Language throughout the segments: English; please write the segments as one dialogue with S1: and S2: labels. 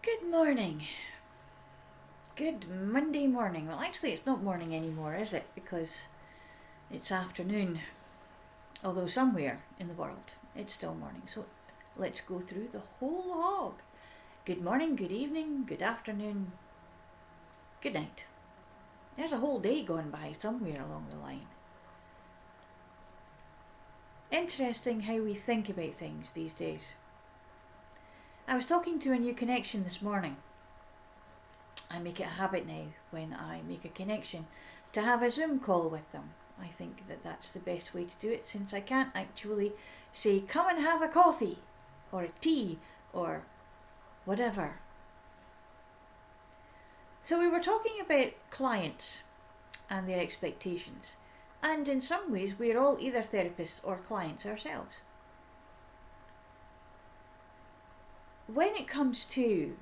S1: Good morning. Good Monday morning. Well, actually, it's not morning anymore, is it? Because it's afternoon. Although somewhere in the world it's still morning. So let's go through the whole hog. Good morning, good evening, good afternoon, good night. There's a whole day gone by somewhere along the line. Interesting how we think about things these days. I was talking to a new connection this morning. I make it a habit now when I make a connection to have a Zoom call with them. I think that that's the best way to do it, since I can't actually say come and have a coffee or a tea or whatever. So we were talking about clients and their expectations, and in some ways we're all either therapists or clients ourselves. When it comes to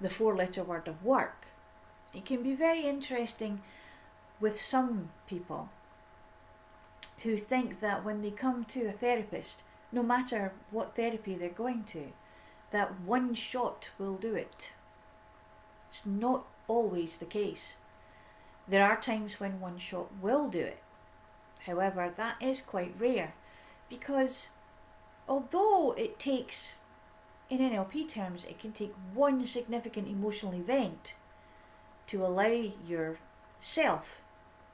S1: the 4-letter word of work, it can be very interesting with some people who think that when they come to a therapist, no matter what therapy they're going to, that one shot will do it. It's not always the case. There are times when one shot will do it. However, that is quite rare, because although it takes, in NLP terms, it can take one significant emotional event to allow yourself,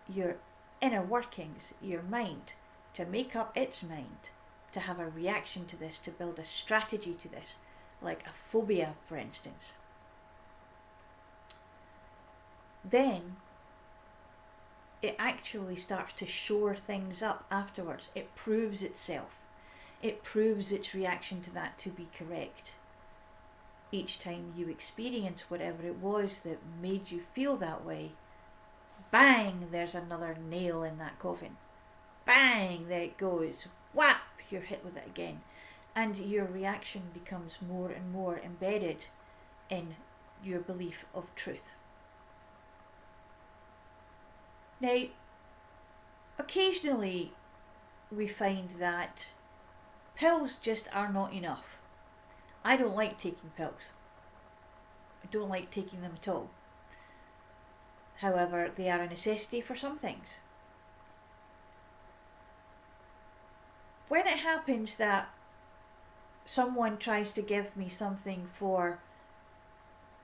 S1: your inner workings, your mind, to make up its mind, to have a reaction to this, to build a strategy to this, like a phobia, for instance. Then it actually starts to shore things up afterwards. It proves itself. It proves its reaction to that to be correct. Each time you experience whatever it was that made you feel that way, bang, there's another nail in that coffin. Bang, there it goes. Whap, you're hit with it again. And your reaction becomes more and more embedded in your belief of truth. Now, occasionally we find that pills just are not enough. I don't like taking pills. I don't like taking them at all. However, they are a necessity for some things. When it happens that someone tries to give me something for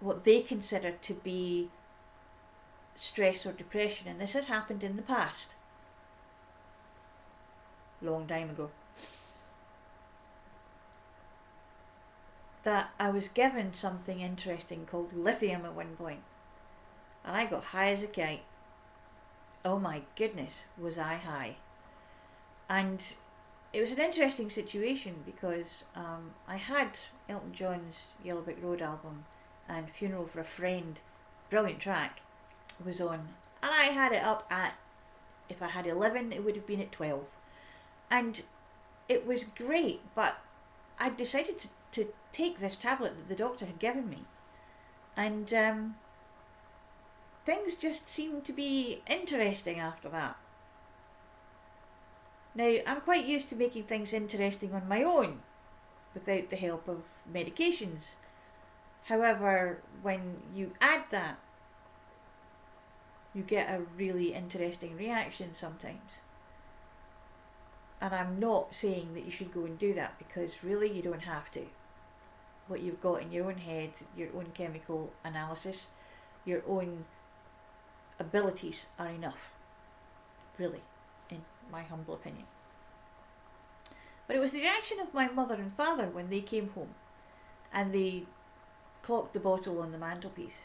S1: what they consider to be stress or depression, and this has happened in the past, long time ago, that I was given something interesting called lithium at one point, and I got high as a kite. Oh my goodness, was I high. And it was an interesting situation because I had Elton John's Yellow Brick Road album and Funeral for a Friend, brilliant track, was on, and I had it up at, if I had 11 it would have been at 12, and it was great. But I decided to take this tablet that the doctor had given me, and things just seemed to be interesting after that. Now, I'm quite used to making things interesting on my own without the help of medications. However, when you add that, you get a really interesting reaction sometimes. And I'm not saying that you should go and do that, because really you don't have to. What you've got in your own head, your own chemical analysis, your own abilities are enough, really, in my humble opinion. But it was the reaction of my mother and father when they came home and they clocked the bottle on the mantelpiece,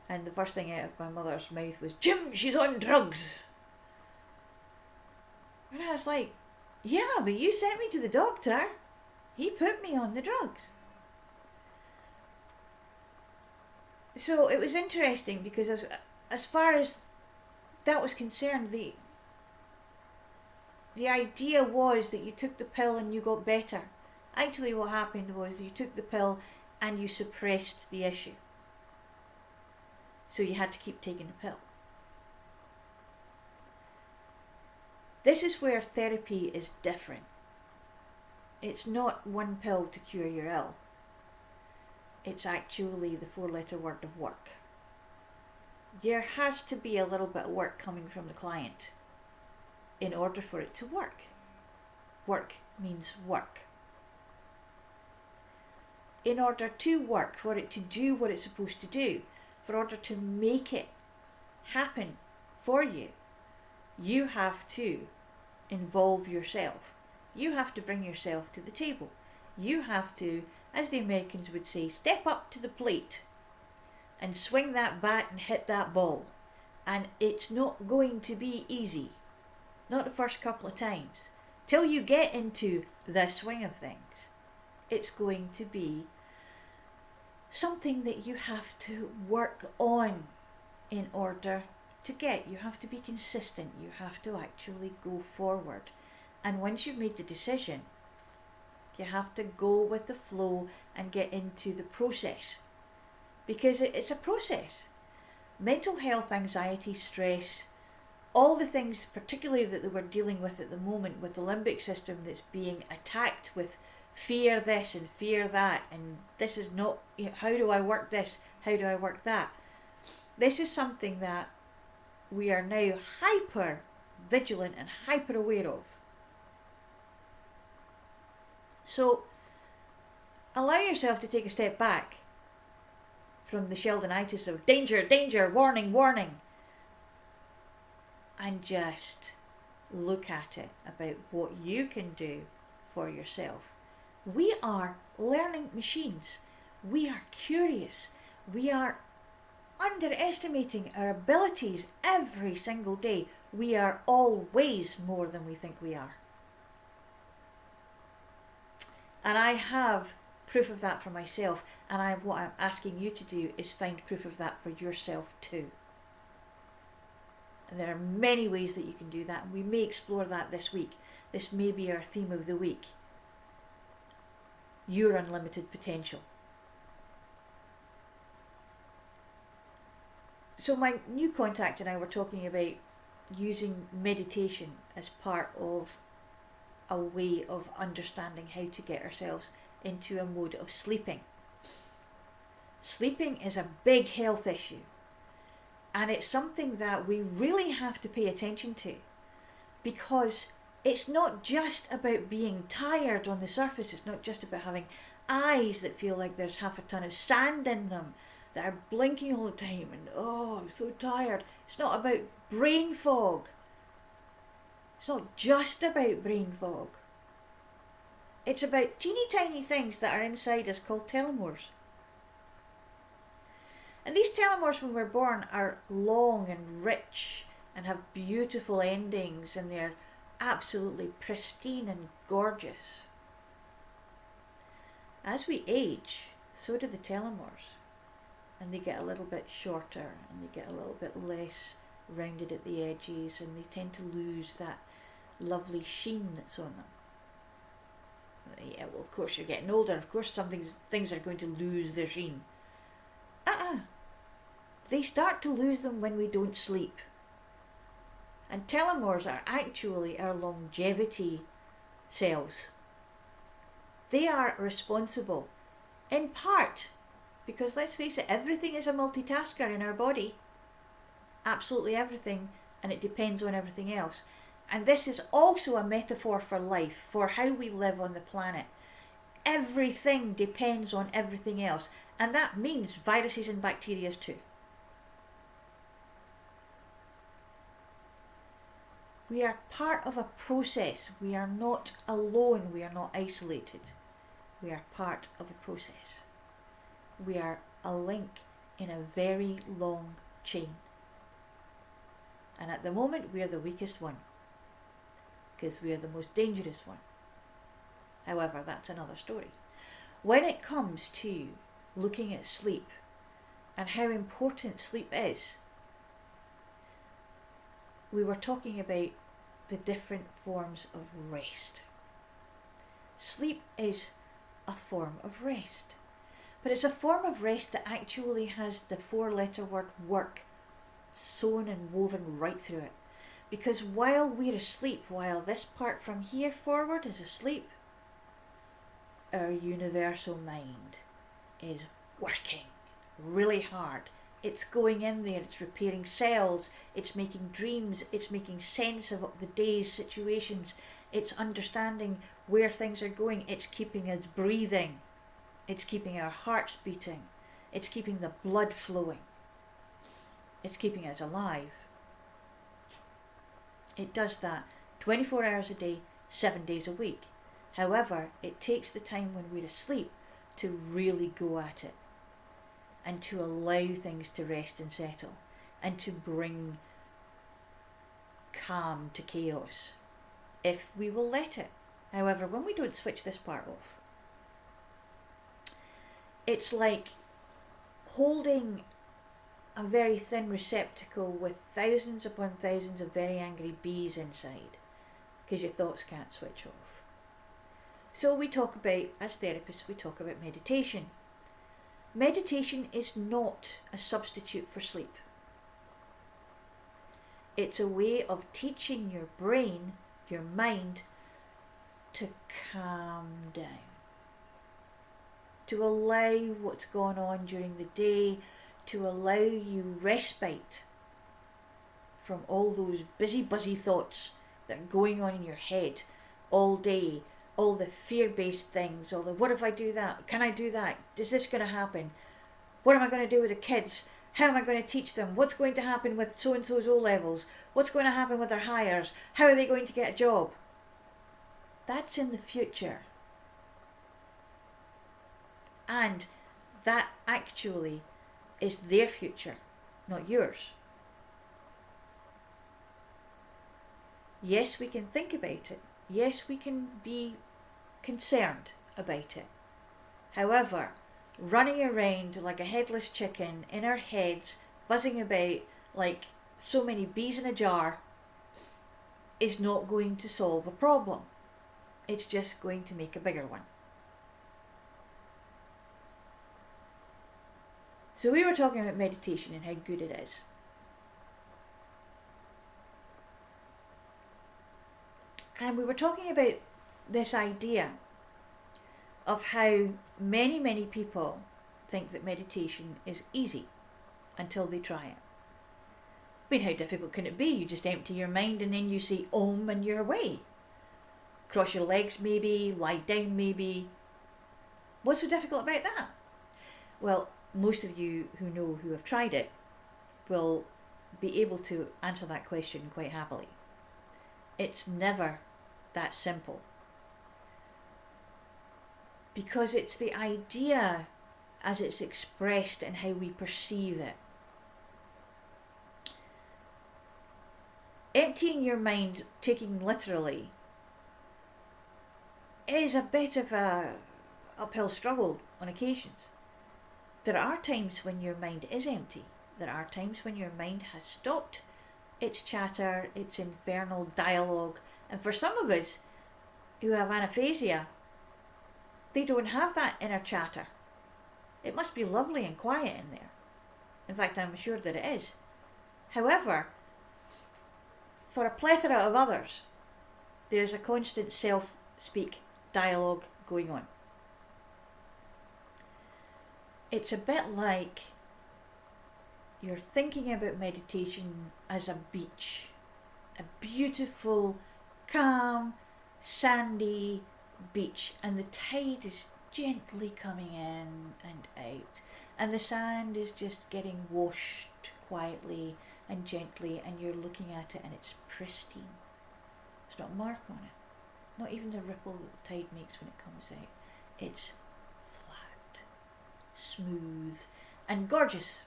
S1: and the first thing out of my mother's mouth was, "Jim, she's on drugs." And I was like, yeah, but you sent me to the doctor. He put me on the drugs. So it was interesting because as far as that was concerned, the idea was that you took the pill and you got better. Actually what happened was you took the pill and you suppressed the issue. So you had to keep taking the pill. This is where therapy is different. It's not one pill to cure your ill. it's actually the 4-letter word of work. There has to be a little bit of work coming from the client in order for it to work. Work means work. In order to work, for it to do what it's supposed to do, for order to make it happen for you, you have to involve yourself. You have to bring yourself to the table. You have to, as the Americans would say, step up to the plate and swing that bat and hit that ball. And it's not going to be easy. Not the first couple of times. Till you get into the swing of things, it's going to be something that you have to work on in order to get. You have to be consistent. You have to actually go forward. And once you've made the decision, you have to go with the flow and get into the process. Because it's a process. Mental health, anxiety, stress, all the things particularly that we're dealing with at the moment with the limbic system that's being attacked with fear this and fear that, and this is not, how do I work this, how do I work that? This is something that we are now hyper vigilant and hyper aware of. So allow yourself to take a step back from the Sheldonitis of danger, danger, warning, warning, and just look at it about what you can do for yourself. We are learning machines. We are curious. We are underestimating our abilities every single day. We are always more than we think we are. And I have proof of that for myself, and what I'm asking you to do is find proof of that for yourself too. And there are many ways that you can do that, and we may explore that this week. This may be our theme of the week. Your unlimited potential. So my new contact and I were talking about using meditation as part of a way of understanding how to get ourselves into a mode of sleeping. Sleeping is a big health issue. And it's something that we really have to pay attention to, because it's not just about being tired on the surface. It's not just about having eyes that feel like there's half a ton of sand in them, that are blinking all the time and I'm so tired. It's not about brain fog. It's not just about brain fog. It's about teeny tiny things that are inside us called telomeres. And these telomeres when we're born are long and rich and have beautiful endings, and they're absolutely pristine and gorgeous. As we age, so do the telomeres, and they get a little bit shorter and they get a little bit less rounded at the edges, and they tend to lose that lovely sheen that's on them. Yeah, well, of course you're getting older, of course things are going to lose their sheen. They start to lose them when we don't sleep. And telomeres are actually our longevity cells. They are responsible, in part, because let's face it, everything is a multitasker in our body. Absolutely everything, and it depends on everything else. And this is also a metaphor for life, for how we live on the planet. Everything depends on everything else, and that means viruses and bacteria too. We are part of a process. We are not alone. We are not isolated. We are part of a process. We are a link in a very long chain. And at the moment, we are the weakest one, because we are the most dangerous one. However, that's another story. When it comes to looking at sleep and how important sleep is, we were talking about the different forms of rest. Sleep is a form of rest, but it's a form of rest that actually has the 4-letter word work sewn and woven right through it. Because while we're asleep, while this part from here forward is asleep, our universal mind is working really hard. It's going in there, it's repairing cells, it's making dreams, it's making sense of the day's situations, it's understanding where things are going, it's keeping us breathing, it's keeping our hearts beating, it's keeping the blood flowing, it's keeping us alive. It does that 24 hours a day, 7 days a week. However, it takes the time when we're asleep to really go at it, and to allow things to rest and settle, and to bring calm to chaos, if we will let it. However, when we don't switch this part off, it's like holding a very thin receptacle with thousands upon thousands of very angry bees inside, because your thoughts can't switch off. So we talk about, as therapists, we talk about meditation. Meditation is not a substitute for sleep. It's a way of teaching your brain, your mind, to calm down, to allow what's gone on during the day, to allow you respite from all those busy, buzzy thoughts that are going on in your head all day, all the fear-based things, all the what if I do that, can I do that, is this going to happen, what am I going to do with the kids, how am I going to teach them, what's going to happen with so-and-so's O-levels, what's going to happen with their hires, how are they going to get a job. That's in the future. And that actually is their future, not yours. Yes, we can think about it. Yes, we can be concerned about it. However, running around like a headless chicken in our heads, buzzing about like so many bees in a jar, is not going to solve a problem. It's just going to make a bigger one. So we were talking about meditation and how good it is. And we were talking about this idea of how many people think that meditation is easy until they try it. I mean, how difficult can it be? You just empty your mind and then you say Om and you're away. Cross your legs maybe, lie down maybe. What's so difficult about that? Well, most of you who have tried it will be able to answer that question quite happily. It's never that simple. Because it's the idea as it's expressed and how we perceive it. Emptying your mind, taking literally, is a bit of a uphill struggle on occasions. There are times when your mind is empty. There are times when your mind has stopped its chatter, its infernal dialogue. And for some of us who have anaphasia, they don't have that inner chatter. It must be lovely and quiet in there. In fact, I'm sure that it is. However, for a plethora of others, there's a constant self-speak dialogue going on. It's a bit like you're thinking about meditation as a beach, a beautiful, calm, sandy beach, and the tide is gently coming in and out, and the sand is just getting washed quietly and gently, and you're looking at it and it's pristine. There's not a mark on it, not even the ripple that the tide makes when it comes out. It's flat, smooth and gorgeous.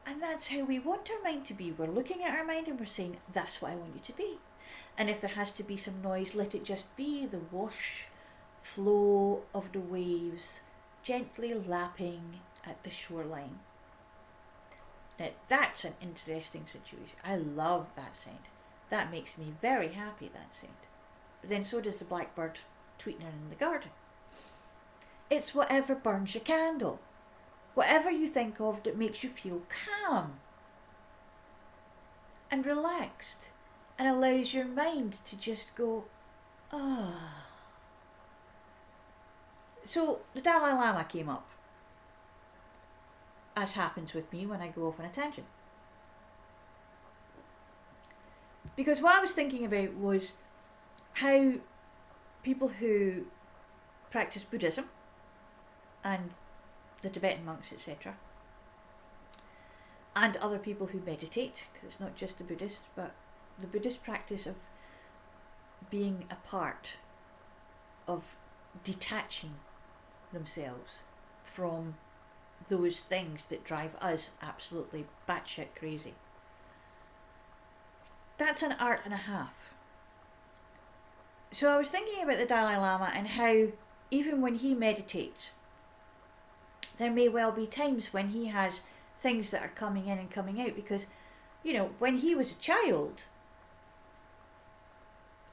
S1: And that's how we want our mind to be. We're looking at our mind and we're saying, that's what I want you to be. And if there has to be some noise, let it just be the wash, flow of the waves gently lapping at the shoreline. Now that's an interesting situation. I love that sound. That makes me very happy, that sound. But then so does the blackbird tweeting in the garden. It's whatever burns your candle. Whatever you think of that makes you feel calm and relaxed and allows your mind to just go, ah. So the Dalai Lama came up, as happens with me when I go off on a tangent. Because what I was thinking about was how people who practice Buddhism and the Tibetan monks, etc., and other people who meditate, because it's not just the Buddhist, but the Buddhist practice of being a part of detaching themselves from those things that drive us absolutely batshit crazy. That's an art and a half. So I was thinking about the Dalai Lama and how even when he meditates, there may well be times when he has things that are coming in and coming out, because, you know, when he was a child,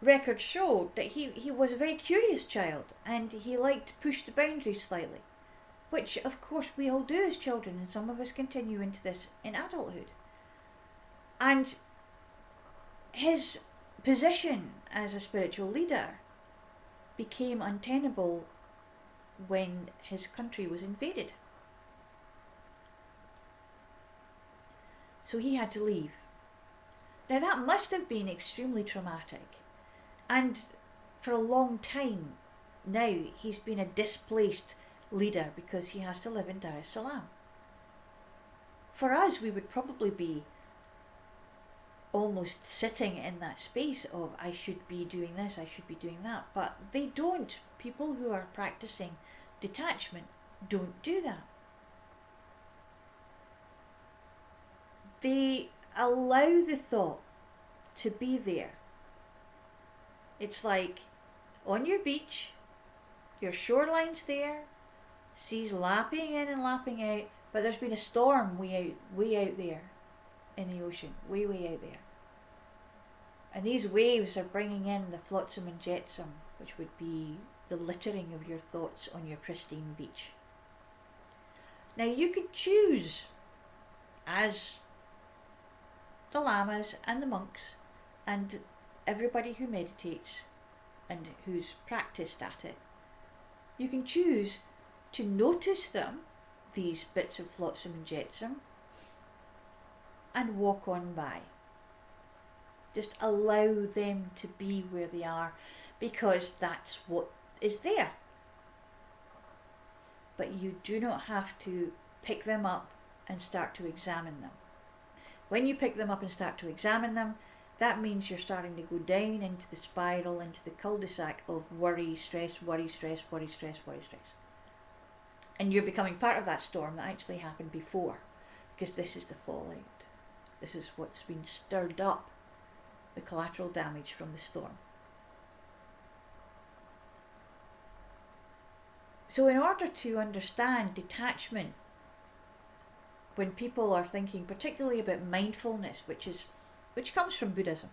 S1: records showed that he was a very curious child and he liked to push the boundaries slightly, which of course we all do as children, and some of us continue into this in adulthood. And his position as a spiritual leader became untenable when his country was invaded. So he had to leave. Now that must have been extremely traumatic, and for a long time now he's been a displaced leader because he has to live in Dar es Salaam. For us, we would probably be almost sitting in that space of, I should be doing this, I should be doing that, but they don't. People who are practicing detachment don't do that. They allow the thought to be there. It's like on your beach, your shoreline's there, seas lapping in and lapping out, but there's been a storm way out there in the ocean, way out there. And these waves are bringing in the flotsam and jetsam, which would be the littering of your thoughts on your pristine beach. Now you could choose, as the lamas and the monks and everybody who meditates and who's practiced at it, you can choose to notice them, these bits of flotsam and jetsam, and walk on by. Just allow them to be where they are, because that's what is there. But you do not have to pick them up and start to examine them. When you pick them up and start to examine them, that means you're starting to go down into the spiral, into the cul-de-sac of worry, stress, worry, stress, worry, stress, worry, stress. And you're becoming part of that storm that actually happened before, because this is the fallout. This is what's been stirred up, the collateral damage from the storm. So in order to understand detachment, when people are thinking particularly about mindfulness, which comes from Buddhism,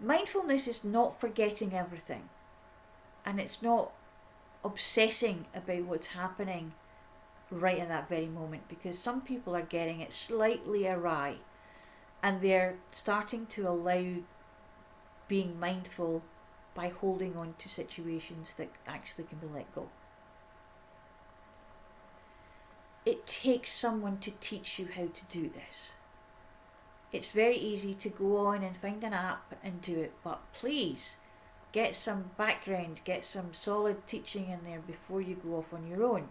S1: mindfulness is not forgetting everything, and it's not obsessing about what's happening right at that very moment, because some people are getting it slightly awry and they're starting to allow being mindful by holding on to situations that actually can be let go. It takes someone to teach you how to do this. It's very easy to go on and find an app and do it, but please get some background, get some solid teaching in there before you go off on your own.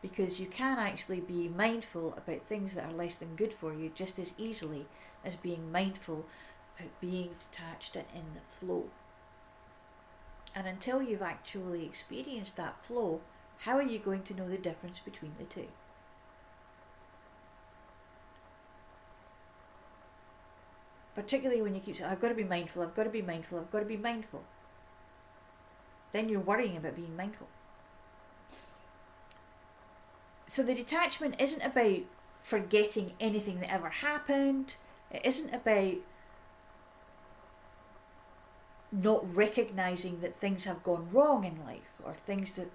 S1: Because you can actually be mindful about things that are less than good for you just as easily as being mindful about being detached and in the flow. And until you've actually experienced that flow, how are you going to know the difference between the two? Particularly when you keep saying, I've got to be mindful, I've got to be mindful, I've got to be mindful. Then you're worrying about being mindful. So the detachment isn't about forgetting anything that ever happened. It isn't about not recognising that things have gone wrong in life, or things that,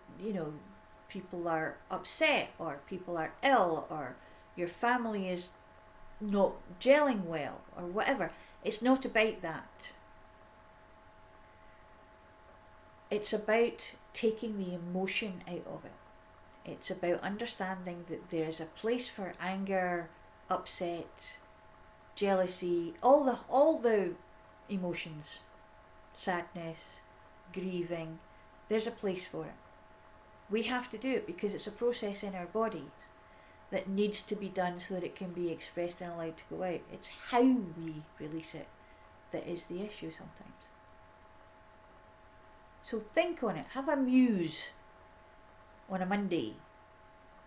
S1: people are upset, or people are ill, or your family is not gelling well, or whatever. It's not about that. It's about taking the emotion out of it. It's about understanding that there is a place for anger, upset, jealousy, all the emotions, sadness, grieving. There's a place for it. We have to do it because it's a process in our bodies that needs to be done so that it can be expressed and allowed to go out. It's how we release it that is the issue sometimes. So think on it. Have a muse on a Monday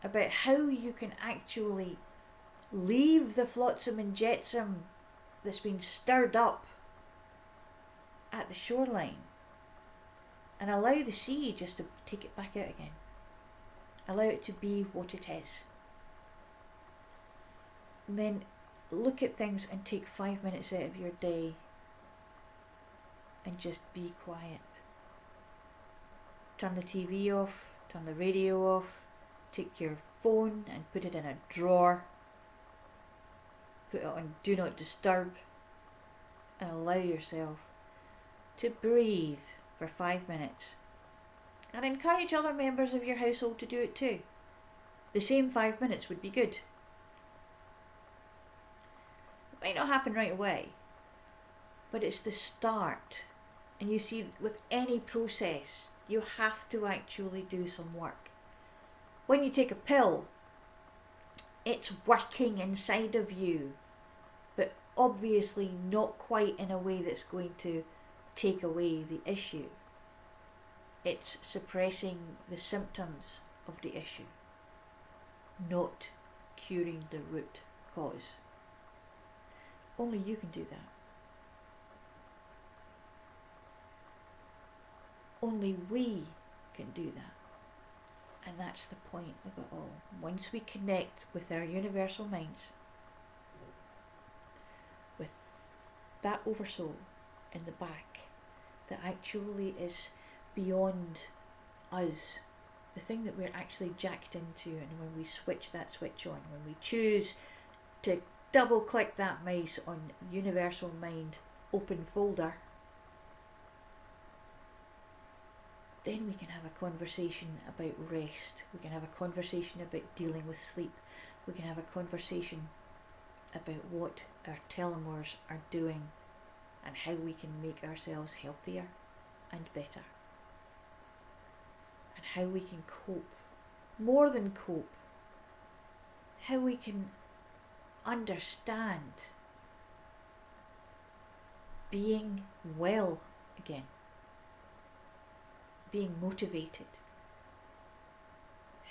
S1: about how you can actually leave the flotsam and jetsam that's been stirred up at the shoreline and allow the sea just to take it back out again. Allow it to be what it is. And then look at things and take 5 minutes out of your day and just be quiet. Turn the TV off, turn the radio off, take your phone and put it in a drawer, put it on Do Not Disturb, and allow yourself to breathe for 5 minutes. And encourage other members of your household to do it too. The same 5 minutes would be good. It might not happen right away, but it's the start. And you see, with any process, you have to actually do some work. When you take a pill, it's working inside of you, but obviously not quite in a way that's going to take away the issue. It's suppressing the symptoms of the issue, not curing the root cause. Only you can do that. Only we can do that. And that's the point of it all. Once we connect with our universal minds, with that oversoul in the back that actually is beyond us, the thing that we're actually jacked into, and when we switch that switch on, when we choose to double click that mouse on universal mind open folder, then we can have a conversation about rest. We can have a conversation about dealing with sleep. We can have a conversation about what our telomeres are doing and how we can make ourselves healthier and better. And how we can cope, more than cope, how we can understand being well again. Being motivated,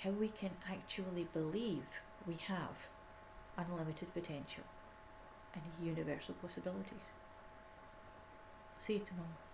S1: how we can actually believe we have unlimited potential and universal possibilities. See you tomorrow.